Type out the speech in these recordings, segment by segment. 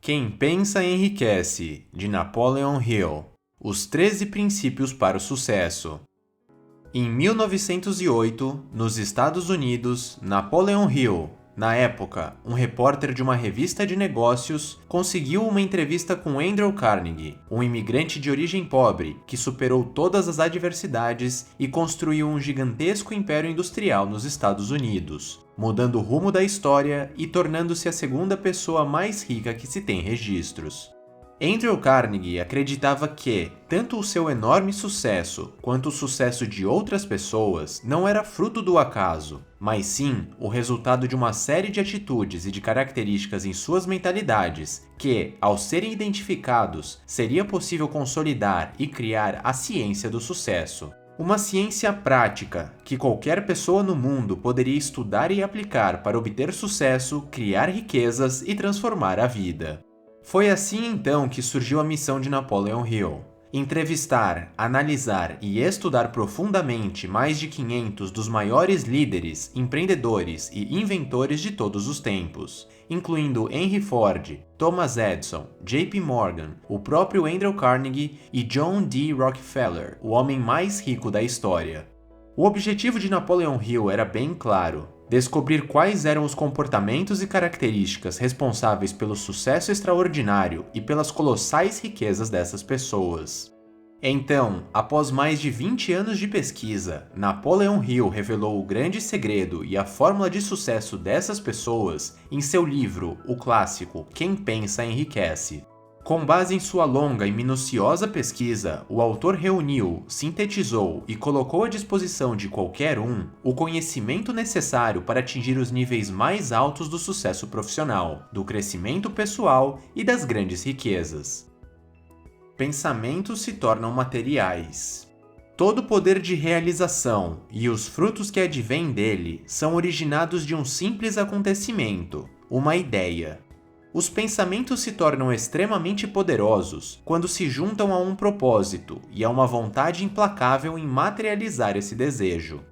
Quem pensa enriquece, de Napoleon Hill. Os 13 princípios para o sucesso. Em 1908, nos Estados Unidos, Napoleon Hill, na época um repórter de uma revista de negócios, conseguiu uma entrevista com Andrew Carnegie, um imigrante de origem pobre que superou todas as adversidades e construiu um gigantesco império industrial nos Estados Unidos, mudando o rumo da história e tornando-se a segunda pessoa mais rica que se tem registros. Andrew Carnegie acreditava que, tanto o seu enorme sucesso quanto o sucesso de outras pessoas não era fruto do acaso, mas sim o resultado de uma série de atitudes e de características em suas mentalidades que, ao serem identificados, seria possível consolidar e criar a ciência do sucesso. Uma ciência prática que qualquer pessoa no mundo poderia estudar e aplicar para obter sucesso, criar riquezas e transformar a vida. Foi assim então que surgiu a missão de Napoleon Hill: entrevistar, analisar e estudar profundamente mais de 500 dos maiores líderes, empreendedores e inventores de todos os tempos, incluindo Henry Ford, Thomas Edison, J.P. Morgan, o próprio Andrew Carnegie e John D. Rockefeller, o homem mais rico da história. O objetivo de Napoleon Hill era bem claro: descobrir quais eram os comportamentos e características responsáveis pelo sucesso extraordinário e pelas colossais riquezas dessas pessoas. Então, após mais de 20 anos de pesquisa, Napoleon Hill revelou o grande segredo e a fórmula de sucesso dessas pessoas em seu livro, o clássico Quem Pensa Enriquece. Com base em sua longa e minuciosa pesquisa, o autor reuniu, sintetizou e colocou à disposição de qualquer um o conhecimento necessário para atingir os níveis mais altos do sucesso profissional, do crescimento pessoal e das grandes riquezas. Pensamentos se tornam materiais. Todo poder de realização e os frutos que advêm dele são originados de um simples acontecimento, uma ideia. Os pensamentos se tornam extremamente poderosos quando se juntam a um propósito e a uma vontade implacável em materializar esse desejo.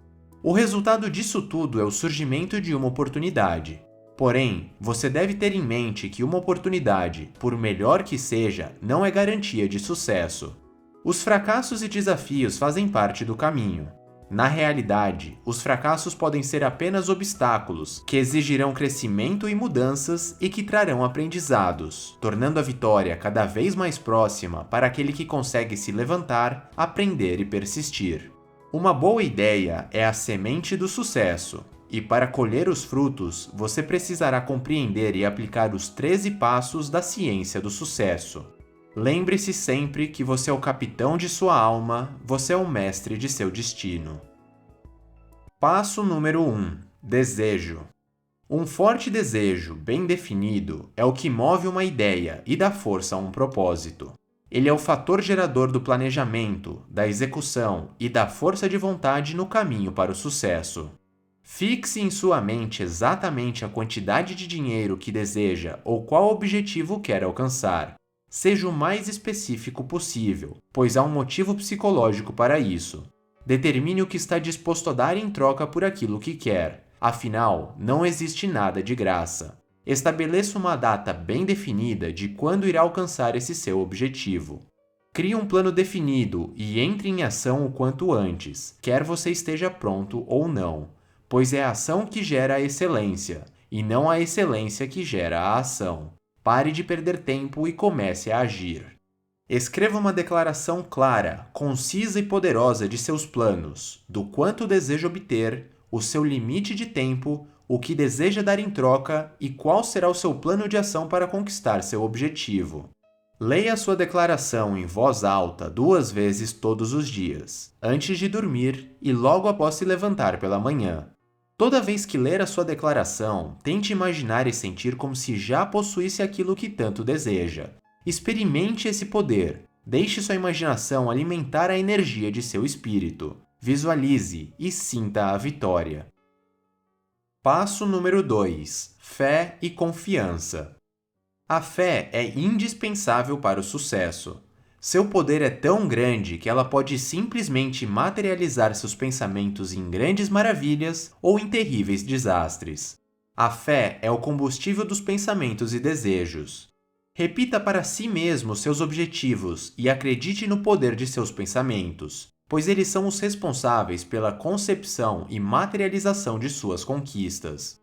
O resultado disso tudo é o surgimento de uma oportunidade. Porém, você deve ter em mente que uma oportunidade, por melhor que seja, não é garantia de sucesso. Os fracassos e desafios fazem parte do caminho. Na realidade, os fracassos podem ser apenas obstáculos que exigirão crescimento e mudanças e que trarão aprendizados, tornando a vitória cada vez mais próxima para aquele que consegue se levantar, aprender e persistir. Uma boa ideia é a semente do sucesso, e para colher os frutos, você precisará compreender e aplicar os 13 passos da ciência do sucesso. Lembre-se sempre que você é o capitão de sua alma, você é o mestre de seu destino. Passo número 1. Desejo. Um forte desejo, bem definido, é o que move uma ideia e dá força a um propósito. Ele é o fator gerador do planejamento, da execução e da força de vontade no caminho para o sucesso. Fixe em sua mente exatamente a quantidade de dinheiro que deseja ou qual objetivo quer alcançar. Seja o mais específico possível, pois há um motivo psicológico para isso. Determine o que está disposto a dar em troca por aquilo que quer. Afinal, não existe nada de graça. Estabeleça uma data bem definida de quando irá alcançar esse seu objetivo. Crie um plano definido e entre em ação o quanto antes, quer você esteja pronto ou não, pois é a ação que gera a excelência, e não a excelência que gera a ação. Pare de perder tempo e comece a agir. Escreva uma declaração clara, concisa e poderosa de seus planos, do quanto deseja obter, o seu limite de tempo, o que deseja dar em troca e qual será o seu plano de ação para conquistar seu objetivo. Leia a sua declaração em voz alta 2 vezes todos os dias, antes de dormir e logo após se levantar pela manhã. Toda vez que ler a sua declaração, tente imaginar e sentir como se já possuísse aquilo que tanto deseja. Experimente esse poder. Deixe sua imaginação alimentar a energia de seu espírito. Visualize e sinta a vitória. Passo número 2. Fé e confiança. A fé é indispensável para o sucesso. Seu poder é tão grande que ela pode simplesmente materializar seus pensamentos em grandes maravilhas ou em terríveis desastres. A fé é o combustível dos pensamentos e desejos. Repita para si mesmo seus objetivos e acredite no poder de seus pensamentos, pois eles são os responsáveis pela concepção e materialização de suas conquistas.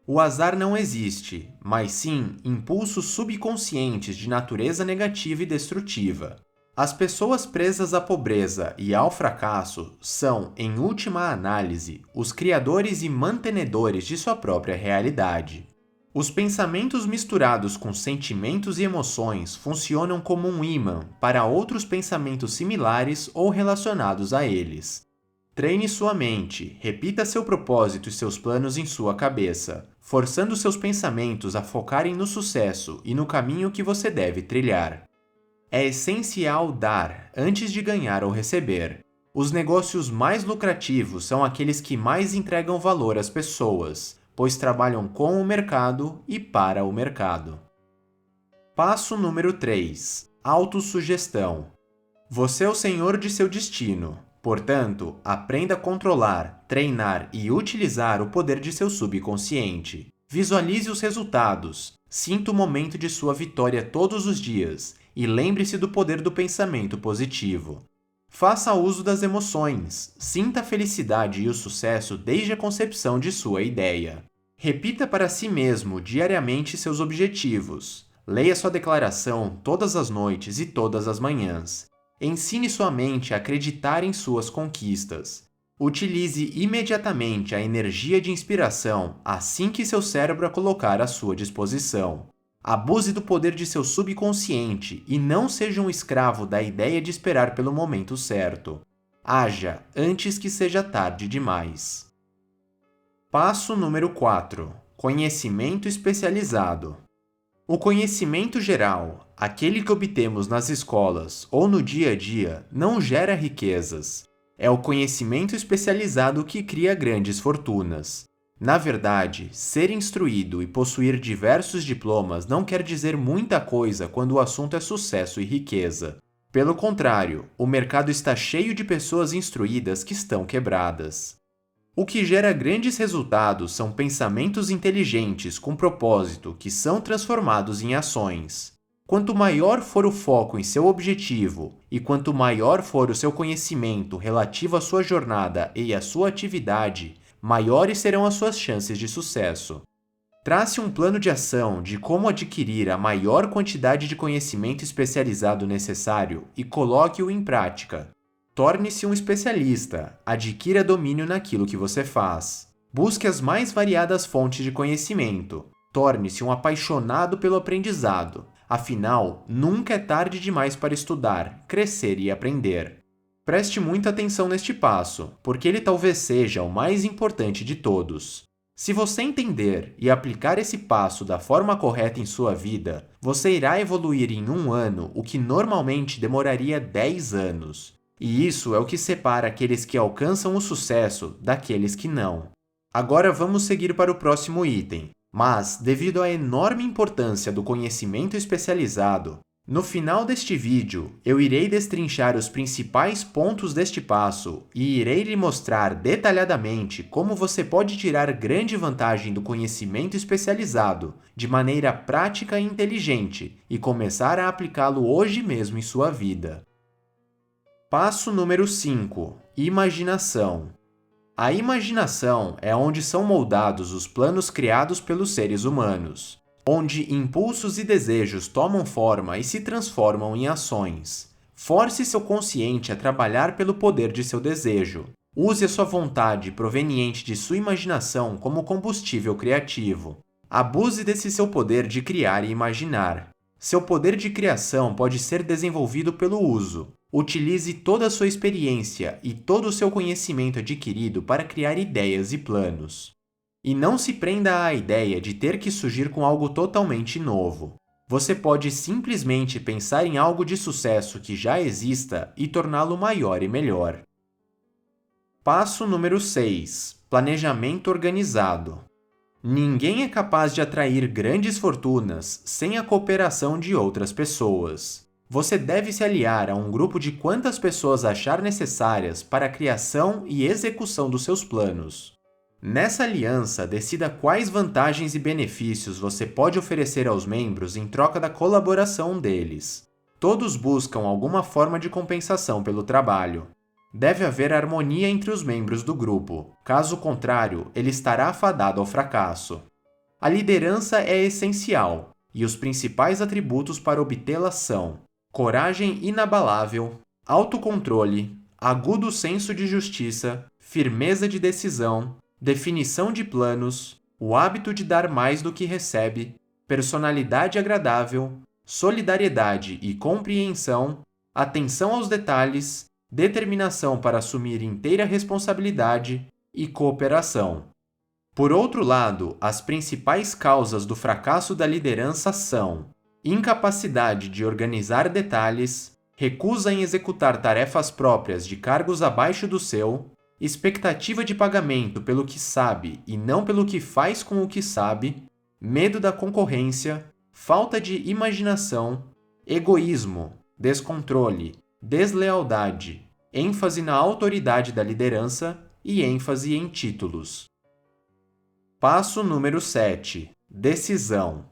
O azar não existe, mas sim impulsos subconscientes de natureza negativa e destrutiva. As pessoas presas à pobreza e ao fracasso são, em última análise, os criadores e mantenedores de sua própria realidade. Os pensamentos misturados com sentimentos e emoções funcionam como um ímã para outros pensamentos similares ou relacionados a eles. Treine sua mente, repita seu propósito e seus planos em sua cabeça, forçando seus pensamentos a focarem no sucesso e no caminho que você deve trilhar. É essencial dar antes de ganhar ou receber. Os negócios mais lucrativos são aqueles que mais entregam valor às pessoas, pois trabalham com o mercado e para o mercado. Passo número 3. Autossugestão. Você é o senhor de seu destino. Portanto, aprenda a controlar, treinar e utilizar o poder de seu subconsciente. Visualize os resultados, sinta o momento de sua vitória todos os dias e lembre-se do poder do pensamento positivo. Faça uso das emoções, sinta a felicidade e o sucesso desde a concepção de sua ideia. Repita para si mesmo diariamente seus objetivos. Leia sua declaração todas as noites e todas as manhãs. Ensine sua mente a acreditar em suas conquistas. Utilize imediatamente a energia de inspiração assim que seu cérebro a colocar à sua disposição. Abuse do poder de seu subconsciente e não seja um escravo da ideia de esperar pelo momento certo. Haja antes que seja tarde demais. Passo número 4. Conhecimento especializado. O conhecimento geral, aquele que obtemos nas escolas ou no dia a dia, não gera riquezas. É o conhecimento especializado que cria grandes fortunas. Na verdade, ser instruído e possuir diversos diplomas não quer dizer muita coisa quando o assunto é sucesso e riqueza. Pelo contrário, o mercado está cheio de pessoas instruídas que estão quebradas. O que gera grandes resultados são pensamentos inteligentes com propósito que são transformados em ações. Quanto maior for o foco em seu objetivo e quanto maior for o seu conhecimento relativo à sua jornada e à sua atividade, maiores serão as suas chances de sucesso. Trace um plano de ação de como adquirir a maior quantidade de conhecimento especializado necessário e coloque-o em prática. Torne-se um especialista, adquira domínio naquilo que você faz. Busque as mais variadas fontes de conhecimento. Torne-se um apaixonado pelo aprendizado. Afinal, nunca é tarde demais para estudar, crescer e aprender. Preste muita atenção neste passo, porque ele talvez seja o mais importante de todos. Se você entender e aplicar esse passo da forma correta em sua vida, você irá evoluir em 1 ano o que normalmente demoraria 10 anos. E isso é o que separa aqueles que alcançam o sucesso daqueles que não. Agora vamos seguir para o próximo item. Mas, devido à enorme importância do conhecimento especializado, no final deste vídeo, eu irei destrinchar os principais pontos deste passo e irei lhe mostrar detalhadamente como você pode tirar grande vantagem do conhecimento especializado de maneira prática e inteligente e começar a aplicá-lo hoje mesmo em sua vida. Passo número 5. Imaginação. A imaginação é onde são moldados os planos criados pelos seres humanos, onde impulsos e desejos tomam forma e se transformam em ações. Force seu consciente a trabalhar pelo poder de seu desejo. Use a sua vontade proveniente de sua imaginação como combustível criativo. Abuse desse seu poder de criar e imaginar. Seu poder de criação pode ser desenvolvido pelo uso. Utilize toda a sua experiência e todo o seu conhecimento adquirido para criar ideias e planos. E não se prenda à ideia de ter que surgir com algo totalmente novo. Você pode simplesmente pensar em algo de sucesso que já exista e torná-lo maior e melhor. Passo número 6. Planejamento organizado. Ninguém é capaz de atrair grandes fortunas sem a cooperação de outras pessoas. Você deve se aliar a um grupo de quantas pessoas achar necessárias para a criação e execução dos seus planos. Nessa aliança, decida quais vantagens e benefícios você pode oferecer aos membros em troca da colaboração deles. Todos buscam alguma forma de compensação pelo trabalho. Deve haver harmonia entre os membros do grupo, caso contrário, ele estará afadado ao fracasso. A liderança é essencial, e os principais atributos para obtê-la são coragem inabalável, autocontrole, agudo senso de justiça, firmeza de decisão, definição de planos, o hábito de dar mais do que recebe, personalidade agradável, solidariedade e compreensão, atenção aos detalhes, determinação para assumir inteira responsabilidade e cooperação. Por outro lado, as principais causas do fracasso da liderança são incapacidade de organizar detalhes, recusa em executar tarefas próprias de cargos abaixo do seu, expectativa de pagamento pelo que sabe e não pelo que faz com o que sabe, medo da concorrência, falta de imaginação, egoísmo, descontrole, deslealdade, ênfase na autoridade da liderança e ênfase em títulos. Passo número 7. Decisão.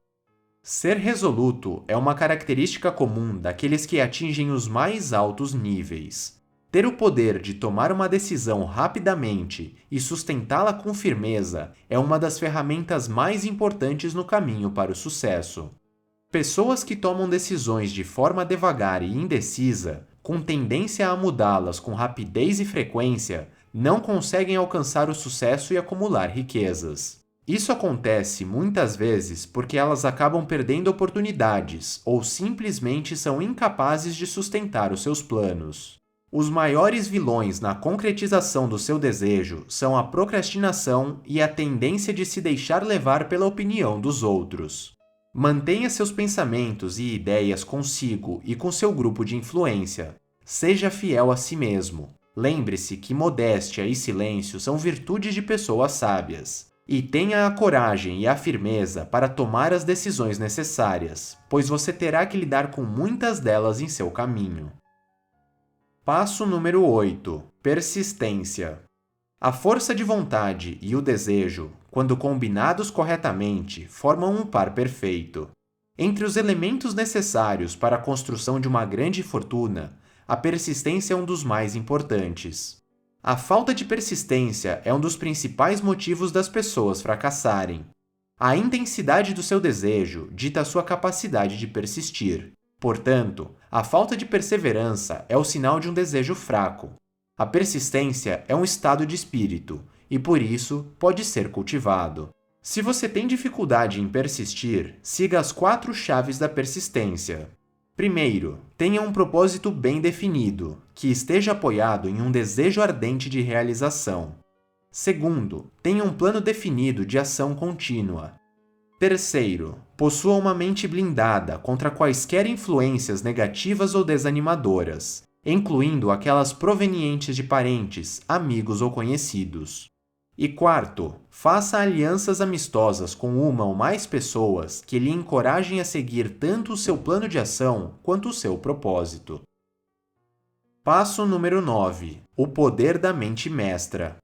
Ser resoluto é uma característica comum daqueles que atingem os mais altos níveis. Ter o poder de tomar uma decisão rapidamente e sustentá-la com firmeza é uma das ferramentas mais importantes no caminho para o sucesso. Pessoas que tomam decisões de forma devagar e indecisa, com tendência a mudá-las com rapidez e frequência, não conseguem alcançar o sucesso e acumular riquezas. Isso acontece muitas vezes porque elas acabam perdendo oportunidades ou simplesmente são incapazes de sustentar os seus planos. Os maiores vilões na concretização do seu desejo são a procrastinação e a tendência de se deixar levar pela opinião dos outros. Mantenha seus pensamentos e ideias consigo e com seu grupo de influência. Seja fiel a si mesmo. Lembre-se que modéstia e silêncio são virtudes de pessoas sábias. E tenha a coragem e a firmeza para tomar as decisões necessárias, pois você terá que lidar com muitas delas em seu caminho. Passo número 8. Persistência. A força de vontade e o desejo, quando combinados corretamente, formam um par perfeito. Entre os elementos necessários para a construção de uma grande fortuna, a persistência é um dos mais importantes. A falta de persistência é um dos principais motivos das pessoas fracassarem. A intensidade do seu desejo dita a sua capacidade de persistir. Portanto, a falta de perseverança é o sinal de um desejo fraco. A persistência é um estado de espírito e, por isso, pode ser cultivado. Se você tem dificuldade em persistir, siga as 4 chaves da persistência. Primeiro, tenha um propósito bem definido, que esteja apoiado em um desejo ardente de realização. Segundo, tenha um plano definido de ação contínua. Terceiro, possua uma mente blindada contra quaisquer influências negativas ou desanimadoras, incluindo aquelas provenientes de parentes, amigos ou conhecidos. E quarto, faça alianças amistosas com uma ou mais pessoas que lhe encorajem a seguir tanto o seu plano de ação quanto o seu propósito. Passo número 9. O poder da mente mestra.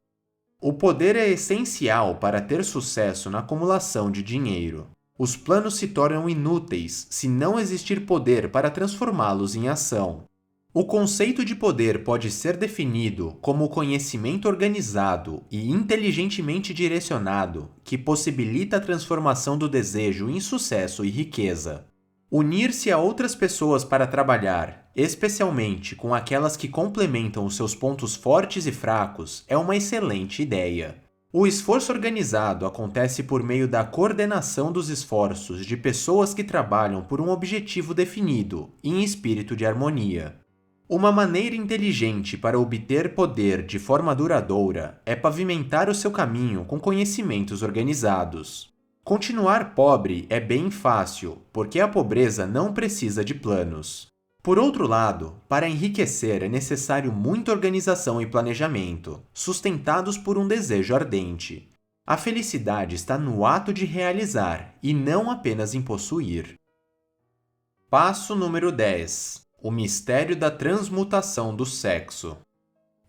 O poder é essencial para ter sucesso na acumulação de dinheiro. Os planos se tornam inúteis se não existir poder para transformá-los em ação. O conceito de poder pode ser definido como o conhecimento organizado e inteligentemente direcionado que possibilita a transformação do desejo em sucesso e riqueza. Unir-se a outras pessoas para trabalhar, especialmente com aquelas que complementam os seus pontos fortes e fracos, é uma excelente ideia. O esforço organizado acontece por meio da coordenação dos esforços de pessoas que trabalham por um objetivo definido, em espírito de harmonia. Uma maneira inteligente para obter poder de forma duradoura é pavimentar o seu caminho com conhecimentos organizados. Continuar pobre é bem fácil, porque a pobreza não precisa de planos. Por outro lado, para enriquecer é necessário muita organização e planejamento, sustentados por um desejo ardente. A felicidade está no ato de realizar e não apenas em possuir. Passo número 10. O mistério da transmutação do sexo.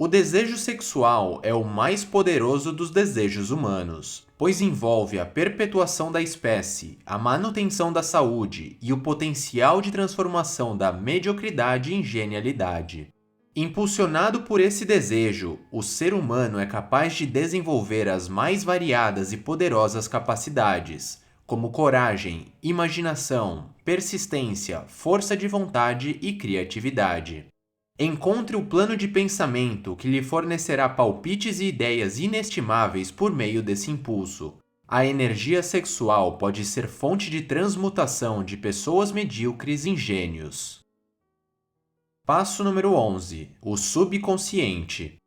O desejo sexual é o mais poderoso dos desejos humanos, pois envolve a perpetuação da espécie, a manutenção da saúde e o potencial de transformação da mediocridade em genialidade. Impulsionado por esse desejo, o ser humano é capaz de desenvolver as mais variadas e poderosas capacidades, como coragem, imaginação, persistência, força de vontade e criatividade. Encontre o plano de pensamento que lhe fornecerá palpites e ideias inestimáveis por meio desse impulso. A energia sexual pode ser fonte de transmutação de pessoas medíocres em gênios. Passo número 11. O subconsciente.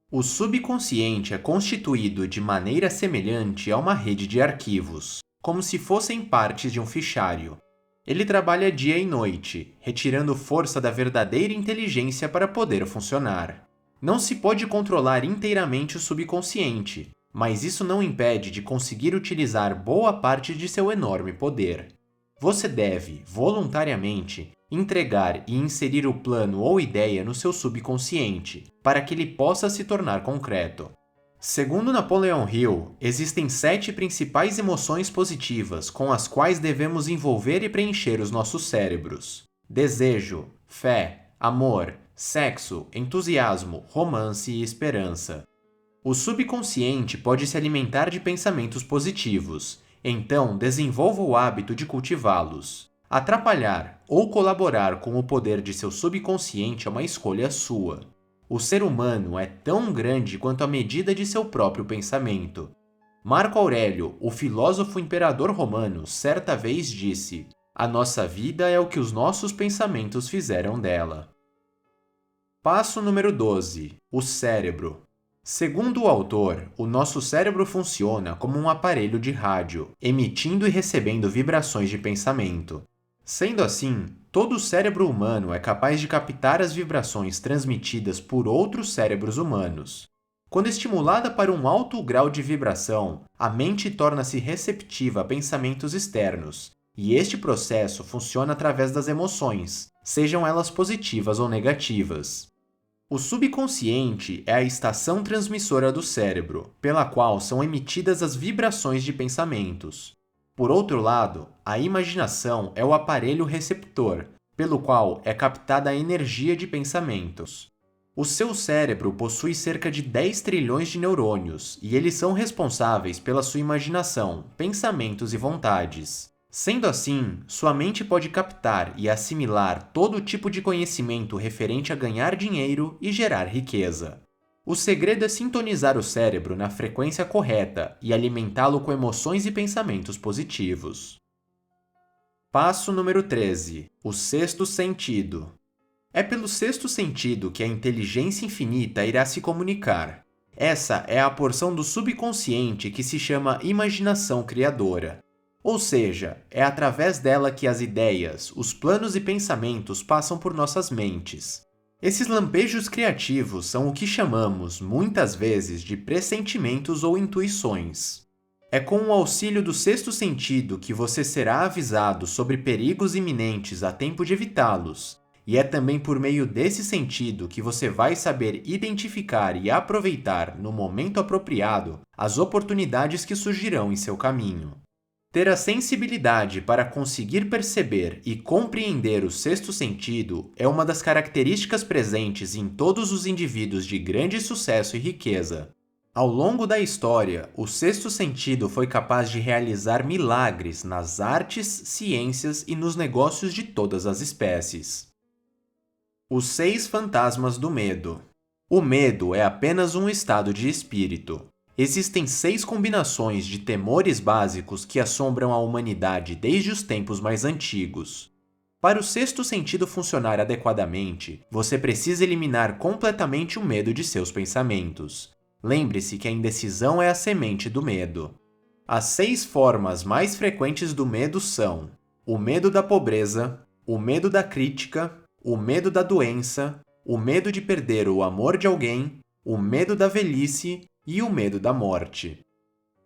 O subconsciente é constituído de maneira semelhante a uma rede de arquivos, como se fossem partes de um fichário. Ele trabalha dia e noite, retirando força da verdadeira inteligência para poder funcionar. Não se pode controlar inteiramente o subconsciente, mas isso não impede de conseguir utilizar boa parte de seu enorme poder. Você deve, voluntariamente, entregar e inserir o plano ou ideia no seu subconsciente, para que ele possa se tornar concreto. Segundo Napoleon Hill, existem 7 principais emoções positivas com as quais devemos envolver e preencher os nossos cérebros: desejo, fé, amor, sexo, entusiasmo, romance e esperança. O subconsciente pode se alimentar de pensamentos positivos, então desenvolva o hábito de cultivá-los. Atrapalhar ou colaborar com o poder de seu subconsciente é uma escolha sua. O ser humano é tão grande quanto a medida de seu próprio pensamento. Marco Aurélio, o filósofo imperador romano, certa vez disse: "A nossa vida é o que os nossos pensamentos fizeram dela." Passo número 12. O cérebro. Segundo o autor, o nosso cérebro funciona como um aparelho de rádio, emitindo e recebendo vibrações de pensamento. Sendo assim, todo o cérebro humano é capaz de captar as vibrações transmitidas por outros cérebros humanos. Quando estimulada para um alto grau de vibração, a mente torna-se receptiva a pensamentos externos, e este processo funciona através das emoções, sejam elas positivas ou negativas. O subconsciente é a estação transmissora do cérebro, pela qual são emitidas as vibrações de pensamentos. Por outro lado, a imaginação é o aparelho receptor, pelo qual é captada a energia de pensamentos. O seu cérebro possui cerca de 10 trilhões de neurônios, e eles são responsáveis pela sua imaginação, pensamentos e vontades. Sendo assim, sua mente pode captar e assimilar todo tipo de conhecimento referente a ganhar dinheiro e gerar riqueza. O segredo é sintonizar o cérebro na frequência correta e alimentá-lo com emoções e pensamentos positivos. Passo número 13. O sexto sentido. É pelo sexto sentido que a inteligência infinita irá se comunicar. Essa é a porção do subconsciente que se chama imaginação criadora. Ou seja, é através dela que as ideias, os planos e pensamentos passam por nossas mentes. Esses lampejos criativos são o que chamamos, muitas vezes, de pressentimentos ou intuições. É com o auxílio do sexto sentido que você será avisado sobre perigos iminentes a tempo de evitá-los, e é também por meio desse sentido que você vai saber identificar e aproveitar, no momento apropriado, as oportunidades que surgirão em seu caminho. Ter a sensibilidade para conseguir perceber e compreender o sexto sentido é uma das características presentes em todos os indivíduos de grande sucesso e riqueza. Ao longo da história, o sexto sentido foi capaz de realizar milagres nas artes, ciências e nos negócios de todas as espécies. Os 6 fantasmas do medo. O medo é apenas um estado de espírito. Existem 6 combinações de temores básicos que assombram a humanidade desde os tempos mais antigos. Para o sexto sentido funcionar adequadamente, você precisa eliminar completamente o medo de seus pensamentos. Lembre-se que a indecisão é a semente do medo. As 6 formas mais frequentes do medo são: o medo da pobreza, o medo da crítica, o medo da doença, o medo de perder o amor de alguém, o medo da velhice e o medo da morte.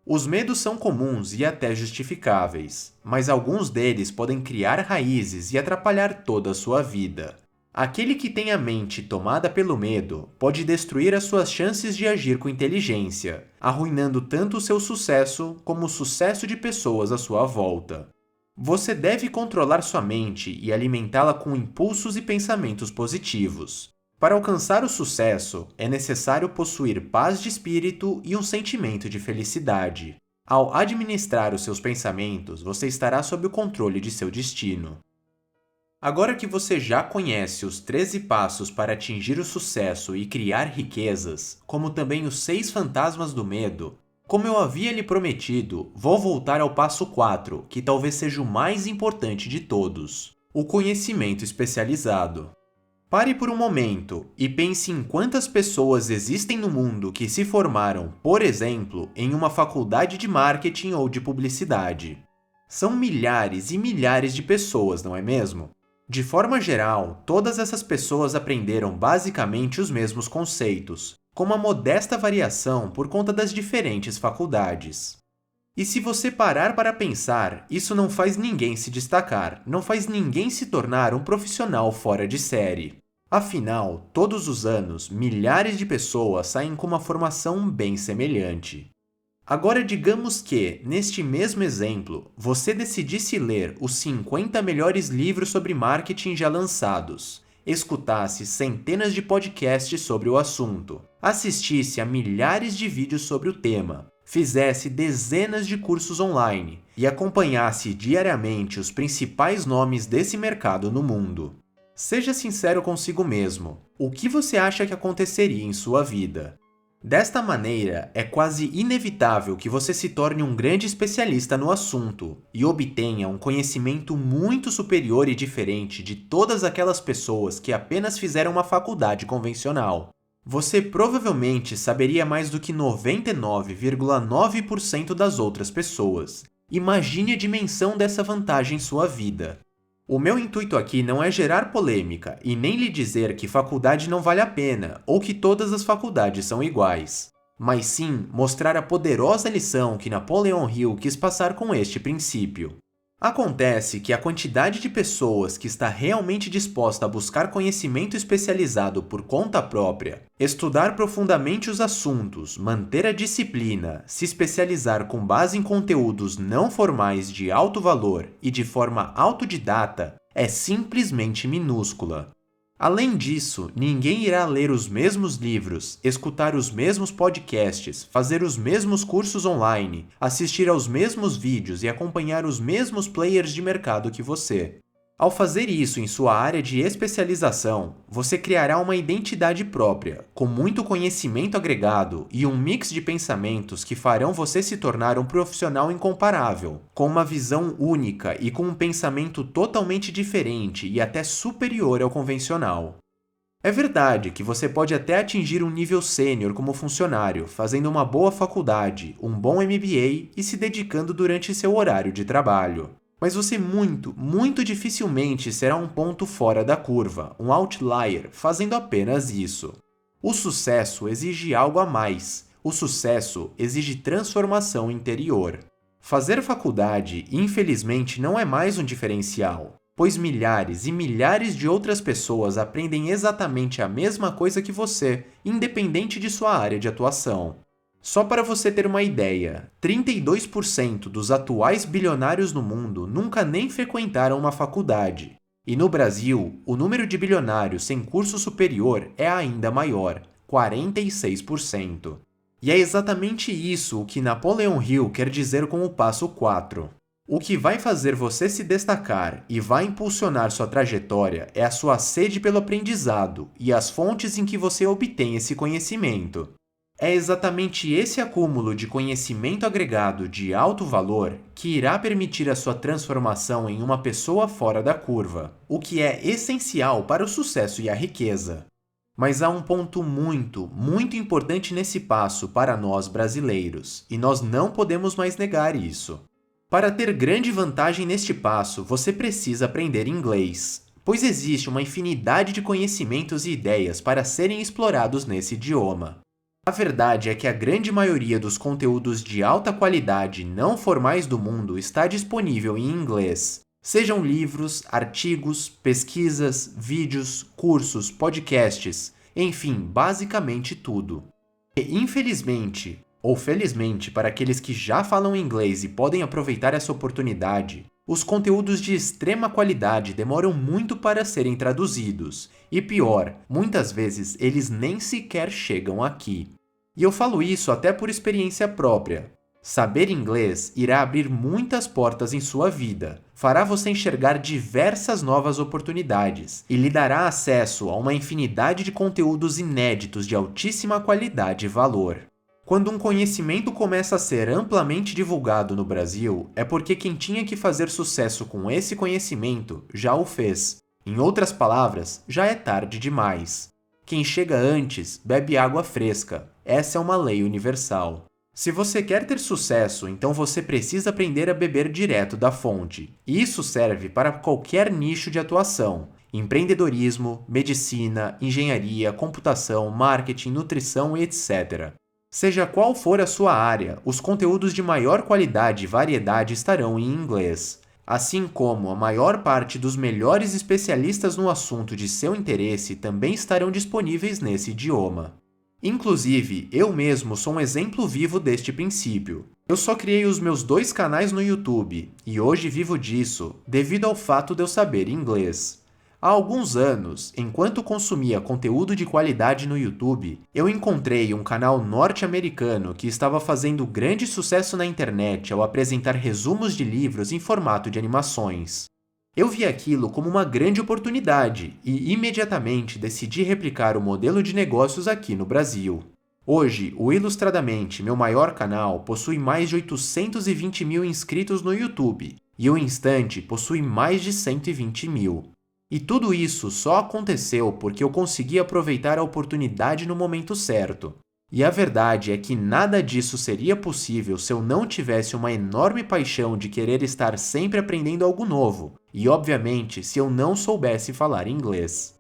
Os medos são comuns e até justificáveis, mas alguns deles podem criar raízes e atrapalhar toda a sua vida. Aquele que tem a mente tomada pelo medo pode destruir as suas chances de agir com inteligência, arruinando tanto o seu sucesso como o sucesso de pessoas à sua volta. Você deve controlar sua mente e alimentá-la com impulsos e pensamentos positivos. Para alcançar o sucesso, é necessário possuir paz de espírito e um sentimento de felicidade. Ao administrar os seus pensamentos, você estará sob o controle de seu destino. Agora que você já conhece os 13 passos para atingir o sucesso e criar riquezas, como também os 6 fantasmas do medo, como eu havia lhe prometido, vou voltar ao passo 4, que talvez seja o mais importante de todos: o conhecimento especializado. Pare por um momento e pense em quantas pessoas existem no mundo que se formaram, por exemplo, em uma faculdade de marketing ou de publicidade. São milhares e milhares de pessoas, não é mesmo? De forma geral, todas essas pessoas aprenderam basicamente os mesmos conceitos, com uma modesta variação por conta das diferentes faculdades. E se você parar para pensar, isso não faz ninguém se destacar, não faz ninguém se tornar um profissional fora de série. Afinal, todos os anos, milhares de pessoas saem com uma formação bem semelhante. Agora digamos que, neste mesmo exemplo, você decidisse ler os 50 melhores livros sobre marketing já lançados, escutasse centenas de podcasts sobre o assunto, assistisse a milhares de vídeos sobre o tema, fizesse dezenas de cursos online e acompanhasse diariamente os principais nomes desse mercado no mundo. Seja sincero consigo mesmo, o que você acha que aconteceria em sua vida? Desta maneira, é quase inevitável que você se torne um grande especialista no assunto e obtenha um conhecimento muito superior e diferente de todas aquelas pessoas que apenas fizeram uma faculdade convencional. Você provavelmente saberia mais do que 99,9% das outras pessoas. Imagine a dimensão dessa vantagem em sua vida. O meu intuito aqui não é gerar polêmica e nem lhe dizer que faculdade não vale a pena ou que todas as faculdades são iguais, mas sim mostrar a poderosa lição que Napoleon Hill quis passar com este princípio. Acontece que a quantidade de pessoas que está realmente disposta a buscar conhecimento especializado por conta própria, estudar profundamente os assuntos, manter a disciplina, se especializar com base em conteúdos não formais de alto valor e de forma autodidata, é simplesmente minúscula. Além disso, ninguém irá ler os mesmos livros, escutar os mesmos podcasts, fazer os mesmos cursos online, assistir aos mesmos vídeos e acompanhar os mesmos players de mercado que você. Ao fazer isso em sua área de especialização, você criará uma identidade própria, com muito conhecimento agregado e um mix de pensamentos que farão você se tornar um profissional incomparável, com uma visão única e com um pensamento totalmente diferente e até superior ao convencional. É verdade que você pode até atingir um nível sênior como funcionário, fazendo uma boa faculdade, um bom MBA e se dedicando durante seu horário de trabalho. Mas você muito dificilmente será um ponto fora da curva, um outlier, fazendo apenas isso. O sucesso exige algo a mais. O sucesso exige transformação interior. Fazer faculdade, infelizmente, não é mais um diferencial, pois milhares e milhares de outras pessoas aprendem exatamente a mesma coisa que você, independente de sua área de atuação. Só para você ter uma ideia, 32% dos atuais bilionários no mundo nunca nem frequentaram uma faculdade. E no Brasil, o número de bilionários sem curso superior é ainda maior, 46%. E é exatamente isso o que Napoleon Hill quer dizer com o passo 4. O que vai fazer você se destacar e vai impulsionar sua trajetória é a sua sede pelo aprendizado e as fontes em que você obtém esse conhecimento. É exatamente esse acúmulo de conhecimento agregado de alto valor que irá permitir a sua transformação em uma pessoa fora da curva, o que é essencial para o sucesso e a riqueza. Mas há um ponto muito importante nesse passo para nós brasileiros, e nós não podemos mais negar isso. Para ter grande vantagem neste passo, você precisa aprender inglês, pois existe uma infinidade de conhecimentos e ideias para serem explorados nesse idioma. A verdade é que a grande maioria dos conteúdos de alta qualidade não formais do mundo está disponível em inglês. Sejam livros, artigos, pesquisas, vídeos, cursos, podcasts, enfim, basicamente tudo. E, infelizmente, ou felizmente para aqueles que já falam inglês e podem aproveitar essa oportunidade, os conteúdos de extrema qualidade demoram muito para serem traduzidos, e pior, muitas vezes eles nem sequer chegam aqui. E eu falo isso até por experiência própria. Saber inglês irá abrir muitas portas em sua vida, fará você enxergar diversas novas oportunidades e lhe dará acesso a uma infinidade de conteúdos inéditos de altíssima qualidade e valor. Quando um conhecimento começa a ser amplamente divulgado no Brasil, é porque quem tinha que fazer sucesso com esse conhecimento já o fez. Em outras palavras, já é tarde demais. Quem chega antes bebe água fresca. Essa é uma lei universal. Se você quer ter sucesso, então você precisa aprender a beber direto da fonte. E isso serve para qualquer nicho de atuação: empreendedorismo, medicina, engenharia, computação, marketing, nutrição e etc. Seja qual for a sua área, os conteúdos de maior qualidade e variedade estarão em inglês, assim como a maior parte dos melhores especialistas no assunto de seu interesse também estarão disponíveis nesse idioma. Inclusive, eu mesmo sou um exemplo vivo deste princípio. Eu só criei os meus 2 canais no YouTube, e hoje vivo disso, devido ao fato de eu saber inglês. Há alguns anos, enquanto consumia conteúdo de qualidade no YouTube, eu encontrei um canal norte-americano que estava fazendo grande sucesso na internet ao apresentar resumos de livros em formato de animações. Eu vi aquilo como uma grande oportunidade e imediatamente decidi replicar o modelo de negócios aqui no Brasil. Hoje, o Ilustradamente, meu maior canal, possui mais de 820 mil inscritos no YouTube e o Instante possui mais de 120 mil. E tudo isso só aconteceu porque eu consegui aproveitar a oportunidade no momento certo. E a verdade é que nada disso seria possível se eu não tivesse uma enorme paixão de querer estar sempre aprendendo algo novo, e obviamente se eu não soubesse falar inglês.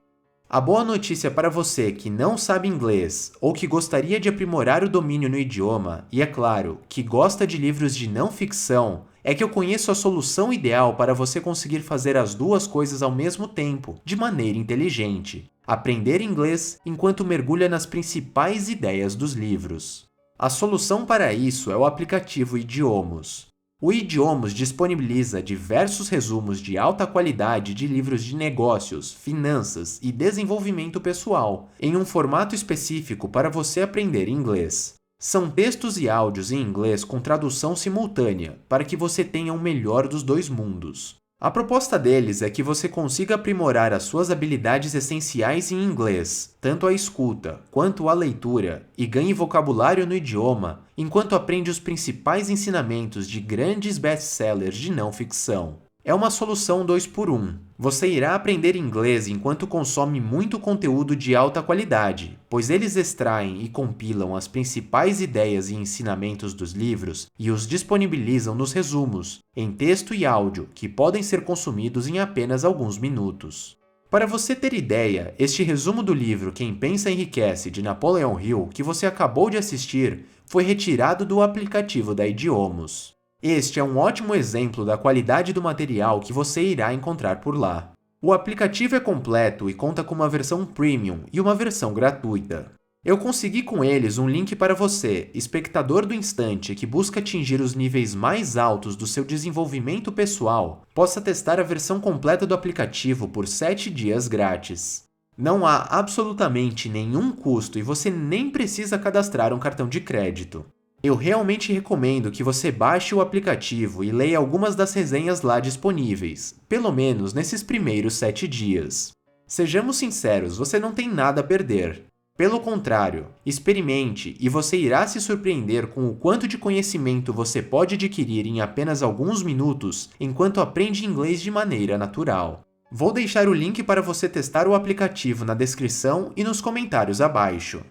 A boa notícia para você que não sabe inglês ou que gostaria de aprimorar o domínio no idioma, e é claro, que gosta de livros de não ficção, é que eu conheço a solução ideal para você conseguir fazer as duas coisas ao mesmo tempo, de maneira inteligente. Aprender inglês enquanto mergulha nas principais ideias dos livros. A solução para isso é o aplicativo Idiomos. O Idiomos disponibiliza diversos resumos de alta qualidade de livros de negócios, finanças e desenvolvimento pessoal, em um formato específico para você aprender inglês. São textos e áudios em inglês com tradução simultânea, para que você tenha o melhor dos dois mundos. A proposta deles é que você consiga aprimorar as suas habilidades essenciais em inglês, tanto a escuta quanto a leitura, e ganhe vocabulário no idioma, enquanto aprende os principais ensinamentos de grandes best-sellers de não ficção. É uma solução 2 por 1. Você irá aprender inglês enquanto consome muito conteúdo de alta qualidade, pois eles extraem e compilam as principais ideias e ensinamentos dos livros e os disponibilizam nos resumos, em texto e áudio, que podem ser consumidos em apenas alguns minutos. Para você ter ideia, este resumo do livro Quem Pensa Enriquece, de Napoleon Hill, que você acabou de assistir, foi retirado do aplicativo da Idiomos. Este é um ótimo exemplo da qualidade do material que você irá encontrar por lá. O aplicativo é completo e conta com uma versão premium e uma versão gratuita. Eu consegui com eles um link para você, espectador do Instante que busca atingir os níveis mais altos do seu desenvolvimento pessoal, possa testar a versão completa do aplicativo por 7 dias grátis. Não há absolutamente nenhum custo e você nem precisa cadastrar um cartão de crédito. Eu realmente recomendo que você baixe o aplicativo e leia algumas das resenhas lá disponíveis, pelo menos nesses primeiros 7 dias. Sejamos sinceros, você não tem nada a perder. Pelo contrário, experimente e você irá se surpreender com o quanto de conhecimento você pode adquirir em apenas alguns minutos enquanto aprende inglês de maneira natural. Vou deixar o link para você testar o aplicativo na descrição e nos comentários abaixo.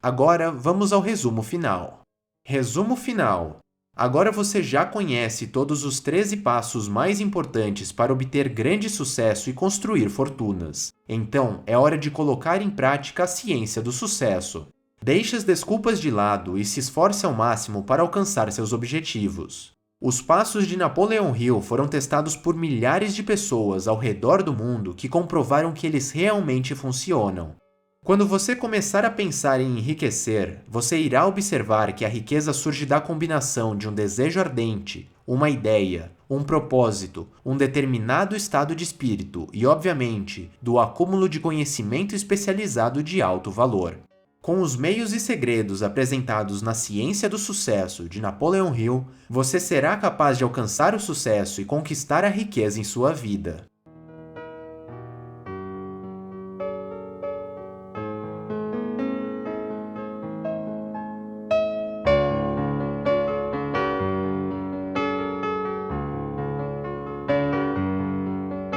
Agora, vamos ao resumo final. Resumo final. Agora você já conhece todos os 13 passos mais importantes para obter grande sucesso e construir fortunas. Então, é hora de colocar em prática a ciência do sucesso. Deixe as desculpas de lado e se esforce ao máximo para alcançar seus objetivos. Os passos de Napoleon Hill foram testados por milhares de pessoas ao redor do mundo que comprovaram que eles realmente funcionam. Quando você começar a pensar em enriquecer, você irá observar que a riqueza surge da combinação de um desejo ardente, uma ideia, um propósito, um determinado estado de espírito e, obviamente, do acúmulo de conhecimento especializado de alto valor. Com os meios e segredos apresentados na Ciência do Sucesso de Napoleon Hill, você será capaz de alcançar o sucesso e conquistar a riqueza em sua vida.